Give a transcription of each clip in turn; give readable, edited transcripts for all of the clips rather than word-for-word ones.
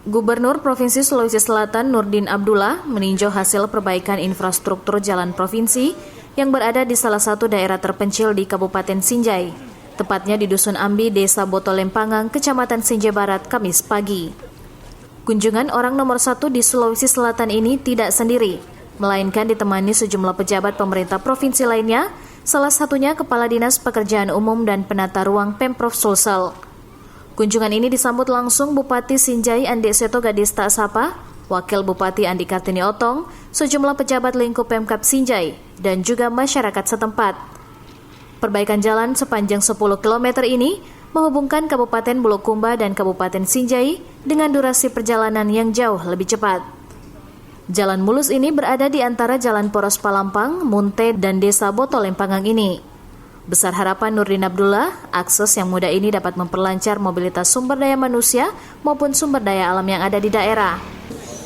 Gubernur Provinsi Sulawesi Selatan Nurdin Abdullah meninjau hasil perbaikan infrastruktur jalan provinsi yang berada di salah satu daerah terpencil di Kabupaten Sinjai, tepatnya di Dusun Ambi, Desa Botolempangang, Kecamatan Sinjai Barat, Kamis pagi. Kunjungan orang nomor 1 di Sulawesi Selatan ini tidak sendiri, melainkan ditemani sejumlah pejabat pemerintah provinsi lainnya, salah satunya Kepala Dinas Pekerjaan Umum dan Penata Ruang Pemprov Sulsel. Kunjungan ini disambut langsung Bupati Sinjai Andi Seto Gadis Taksapa, Wakil Bupati Andi Kartini Otong, sejumlah pejabat lingkup Pemkab Sinjai, dan juga masyarakat setempat. Perbaikan jalan sepanjang 10 km ini menghubungkan Kabupaten Bulukumba dan Kabupaten Sinjai dengan durasi perjalanan yang jauh lebih cepat. Jalan mulus ini berada di antara Jalan Poros Palampang, Munte, dan Desa Botolempangang ini. Besar harapan Nurdin Abdullah, akses yang mudah ini dapat memperlancar mobilitas sumber daya manusia maupun sumber daya alam yang ada di daerah.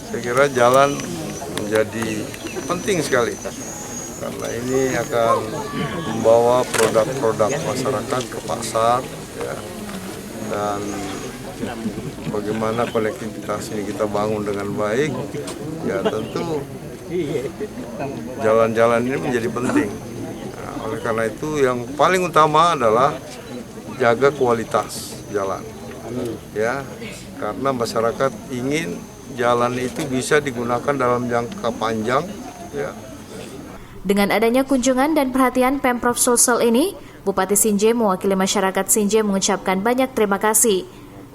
Saya kira jalan menjadi penting sekali, karena ini akan membawa produk-produk masyarakat ke pasar, ya, dan bagaimana konektivitas ini kita bangun dengan baik, ya tentu jalan-jalan ini menjadi penting. Oleh karena itu yang paling utama adalah jaga kualitas jalan, ya, karena masyarakat ingin jalan itu bisa digunakan dalam jangka panjang, ya. Dengan adanya kunjungan dan perhatian Pemprov Sulsel ini, Bupati Sinjai mewakili masyarakat Sinjai mengucapkan banyak terima kasih.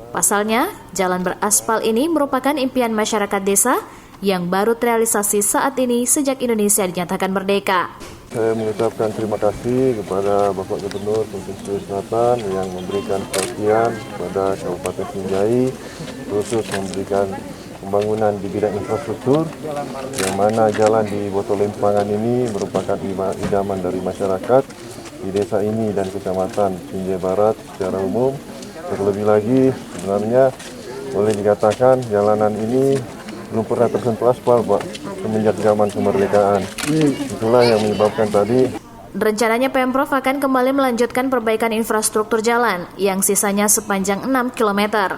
Pasalnya, jalan beraspal ini merupakan impian masyarakat desa yang baru terrealisasi saat ini sejak Indonesia dinyatakan merdeka. Saya mengucapkan terima kasih kepada Bapak Gubernur Provinsi Sulawesi Selatan yang memberikan perhatian kepada Kabupaten Sinjai, khusus memberikan pembangunan di bidang infrastruktur, yang mana jalan di Botolempangan ini merupakan idaman dari masyarakat di desa ini dan Kecamatan Sinjai Barat secara umum. Terlebih lagi, sebenarnya boleh dikatakan jalanan ini belum pernah tersentuh aspal, Pak, semenjak zaman kemerdekaan. Itulah yang menyebabkan tadi. Rencananya Pemprov akan kembali melanjutkan perbaikan infrastruktur jalan yang sisanya sepanjang 6 km.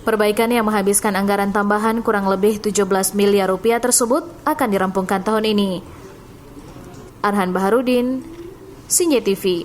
Perbaikan yang menghabiskan anggaran tambahan kurang lebih 17 miliar rupiah tersebut akan dirampungkan tahun ini. Arhan Baharudin, Sinjai TV.